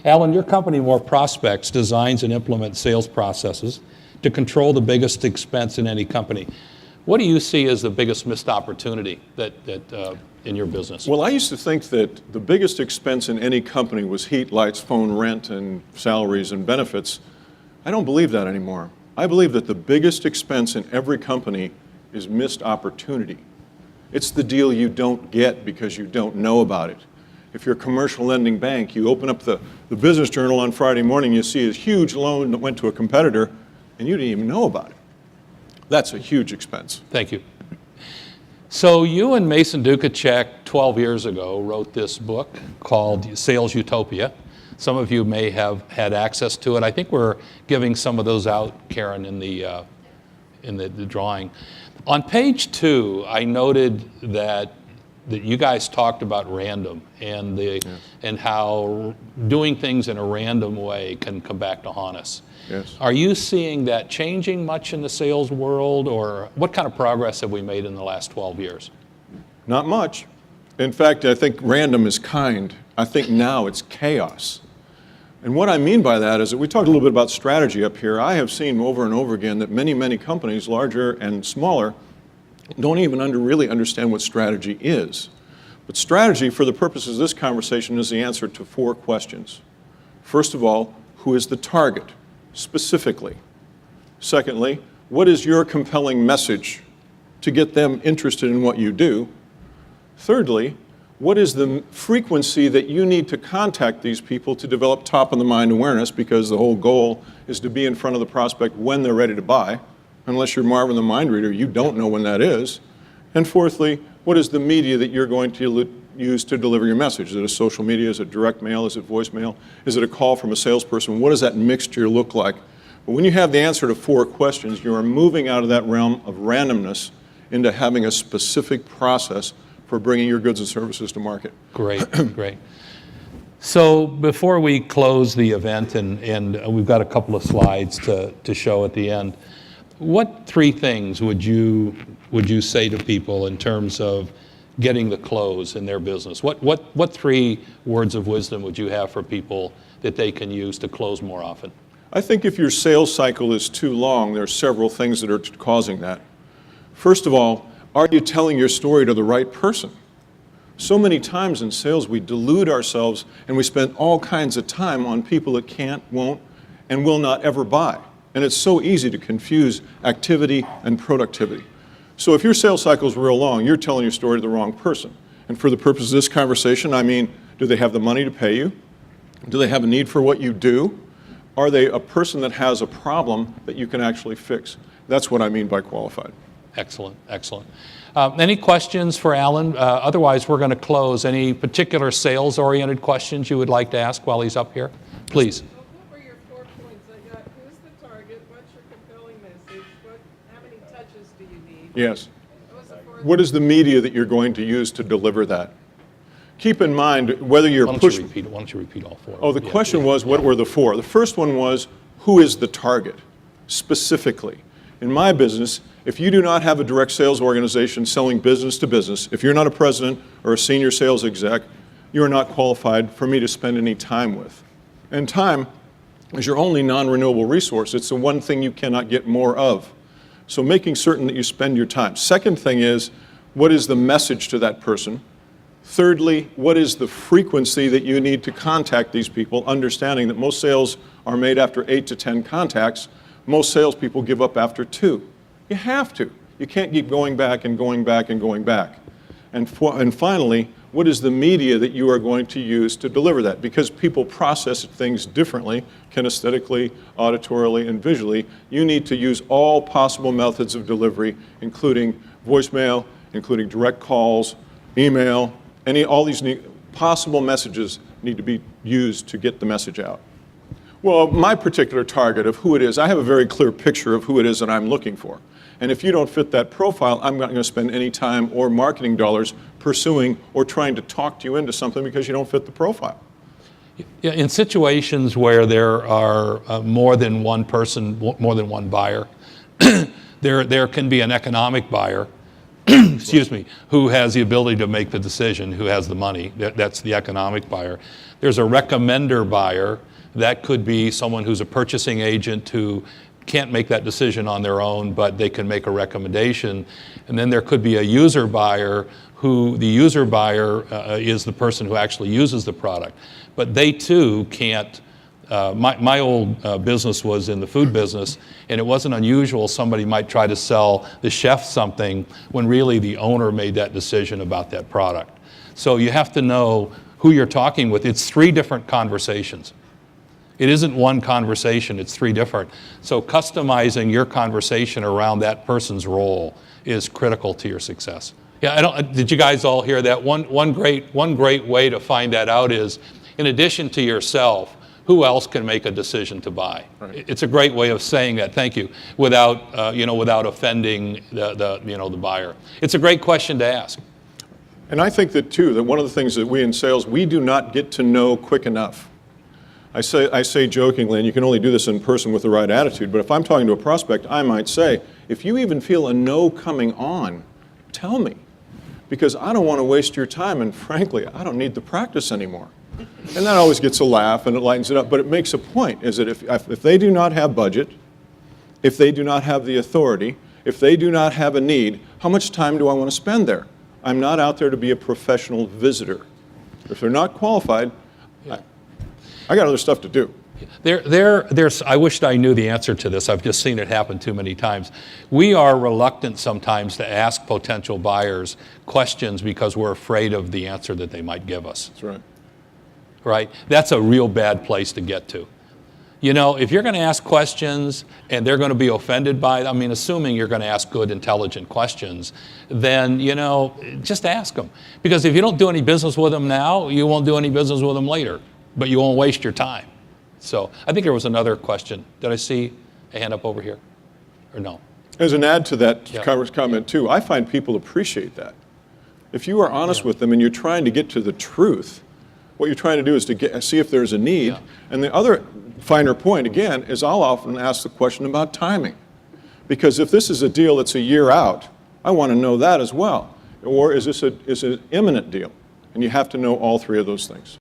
Alan, your company, More Prospects, designs and implements sales processes to control the biggest expense in any company. What do you see as the biggest missed opportunity that in your business? Well, I used to think that the biggest expense in any company was heat, lights, phone, rent, and salaries and benefits. I don't believe that anymore. I believe that the biggest expense in every company is missed opportunity. It's the deal you don't get because you don't know about it. If you're a commercial lending bank, you open up the business journal on Friday morning, you see a huge loan that went to a competitor, and you didn't even know about it. That's a huge expense. Thank you. So you and Mason Dukacek 12 years ago wrote this book called Sales Utopia. Some of you may have had access to it. I think we're giving some of those out, Karen, in the drawing. On page 2, I noted that you guys talked about random and and how doing things in a random way can come back to haunt us. Yes. Are you seeing that changing much in the sales world, or what kind of progress have we made in the last 12 years? Not much. In fact, I think random is kind. I think now it's chaos. And what I mean by that is that we talked a little bit about strategy up here. I have seen over and over again that many companies, larger and smaller, don't even really understand what strategy is. But strategy, for the purposes of this conversation, is the answer to 4 questions. First of all, who is the target, specifically? Secondly, what is your compelling message to get them interested in what you do? Thirdly, what is the frequency that you need to contact these people to develop top-of-the-mind awareness, because the whole goal is to be in front of the prospect when they're ready to buy. Unless you're Marvin the Mind Reader, you don't know when that is. And fourthly, what is the media that you're going to use to deliver your message? Is it a social media? Is it direct mail? Is it voicemail? Is it a call from a salesperson? What does that mixture look like? But when you have the answer to 4 questions, you are moving out of that realm of randomness into having a specific process for bringing your goods and services to market. Great, great. So before we close the event, and we've got a couple of slides to show at the end, what 3 things would you say to people in terms of getting the close in their business? What 3 words of wisdom would you have for people that they can use to close more often? I think if your sales cycle is too long, there are several things that are causing that. First of all, are you telling your story to the right person? So many times in sales we delude ourselves and we spend all kinds of time on people that can't, won't, and will not ever buy. And it's so easy to confuse activity and productivity. So if your sales cycle is real long, you're telling your story to the wrong person. And for the purpose of this conversation, I mean, do they have the money to pay you? Do they have a need for what you do? Are they a person that has a problem that you can actually fix? That's what I mean by qualified. Excellent, excellent. Any questions for Alan? Otherwise, we're going to close. Any particular sales-oriented questions you would like to ask while he's up here? Please. What were your 4 points? I got who's the target, what's your compelling message, how many touches do you need? Yes. What is the media that you're going to use to deliver that? Keep in mind whether you're pushing. Why don't you repeat all 4? Oh, the question was, what were the 4? The first one was, who is the target, specifically? In my business, if you do not have a direct sales organization selling business to business, if you're not a president or a senior sales exec, you are not qualified for me to spend any time with. And time is your only non-renewable resource. It's the one thing you cannot get more of. So making certain that you spend your time. Second thing is, what is the message to that person? Thirdly, what is the frequency that you need to contact these people, understanding that most sales are made after 8 to 10 contacts. Most salespeople give up after 2. You have to. You can't keep going back and going back and going back. And finally, what is the media that you are going to use to deliver that? Because people process things differently, kinesthetically, auditorily, and visually. You need to use all possible methods of delivery, including voicemail, including direct calls, email, all these possible messages need to be used to get the message out. Well, my particular target of who it is, I have a very clear picture of who it is that I'm looking for. And if you don't fit that profile, I'm not going to spend any time or marketing dollars pursuing or trying to talk to you into something because you don't fit the profile. Yeah, in situations where there are more than one person, more than one buyer, there can be an economic buyer excuse me, who has the ability to make the decision, who has the money. That's the economic buyer. There's a recommender buyer. That could be someone who's a purchasing agent who can't make that decision on their own, but they can make a recommendation. And then there could be a user buyer, who the user buyer is the person who actually uses the product. But they too can't. My old business was in the food business, and it wasn't unusual somebody might try to sell the chef something when really the owner made that decision about that product. So you have to know who you're talking with. It's 3 different conversations. It isn't one conversation, it's 3 different. So customizing your conversation around that person's role is critical to your success. Yeah, did you guys all hear that? One great way to find that out is, in addition to yourself, who else can make a decision to buy? Right. It's a great way of saying that, thank you, without, without offending the buyer. It's a great question to ask. And I think that too, that one of the things that we in sales, we do not get to know quick enough. I say jokingly, and you can only do this in person with the right attitude, but if I'm talking to a prospect, I might say, if you even feel a no coming on, tell me. Because I don't want to waste your time, and frankly, I don't need the practice anymore. And that always gets a laugh and it lightens it up, but it makes a point, is that if they do not have budget, if they do not have the authority, if they do not have a need, how much time do I want to spend there? I'm not out there to be a professional visitor. If they're not qualified, I got other stuff to do. I wished I knew the answer to this. I've just seen it happen too many times. We are reluctant sometimes to ask potential buyers questions because we're afraid of the answer that they might give us. That's right. Right? That's a real bad place to get to. You know, if you're going to ask questions and they're going to be offended by it, I mean, assuming you're going to ask good, intelligent questions, then, just ask them. Because if you don't do any business with them now, you won't do any business with them later, but you won't waste your time. So I think there was another question. Did I see a hand up over here? Or no? As an add to that comment too, I find people appreciate that. If you are honest with them and you're trying to get to the truth, what you're trying to do is to see if there's a need. And the other finer point, again, is I'll often ask the question about timing. Because if this is a deal that's a year out, I want to know that as well. Or is this an imminent deal? And you have to know all 3 of those things.